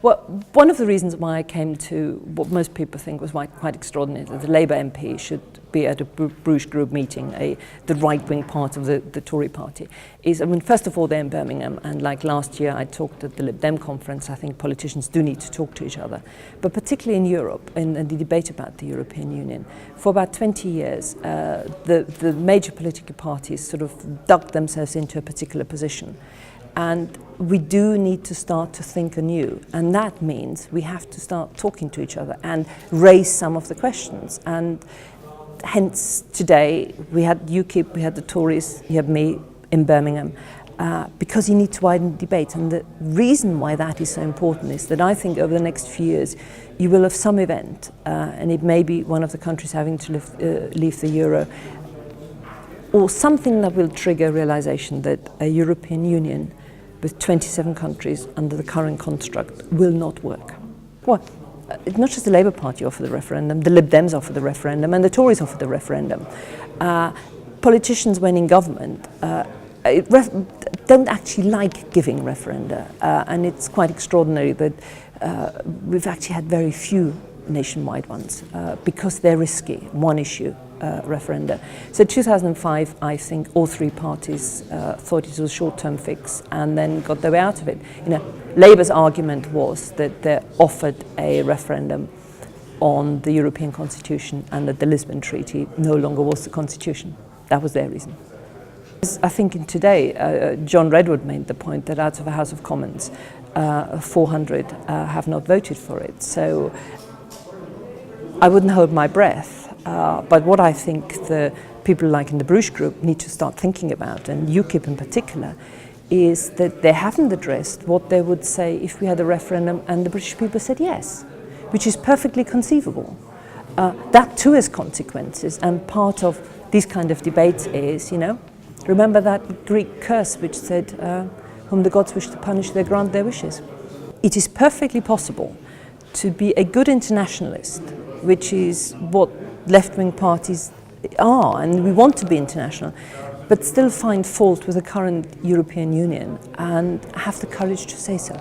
Well, one of the reasons why I came to what most people think was quite extraordinary, that the Labour MP should be at a Bruges Group meeting, the right-wing part of the Tory party, is, I mean, first of all, they're in Birmingham, and like last year I talked at the Lib Dem conference. I think politicians do need to talk to each other, but particularly in Europe, in the debate about the European Union, for about 20 years, the major political parties sort of dug themselves into a particular position. And we do need to start to think anew, and that means we have to start talking to each other and raise some of the questions. And hence today we had UKIP, we had the Tories, you have me in Birmingham, because you need to widen the debate. And the reason why that is so important is that I think over the next few years you will have some event, and it may be one of the countries having to leave the euro, or something that will trigger realization that a European Union with 27 countries under the current construct will not work. Well, not just the Labour Party offered the referendum, the Lib Dems offered the referendum, and the Tories offered the referendum. Politicians, when in government, don't actually like giving referenda, and it's quite extraordinary that we've actually had very few nationwide ones because they're risky, one issue referenda. So 2005, I think all three parties thought it was a short-term fix and then got their way out of it. You know, Labour's argument was that they offered a referendum on the European Constitution and that the Lisbon Treaty no longer was the Constitution. That was their reason. I think in today, John Redwood made the point that out of the House of Commons, 400 have not voted for it. So I wouldn't hold my breath. But what I think the people like in the Bruges Group need to start thinking about, and UKIP in particular, is that they haven't addressed what they would say if we had a referendum and the British people said yes, which is perfectly conceivable. That too has consequences, and part of these kind of debates is, you know, remember that Greek curse which said, whom the gods wish to punish, they grant their wishes. It is perfectly possible to be a good internationalist, which is what left-wing parties are, and we want to be international, but still find fault with the current European Union and have the courage to say so.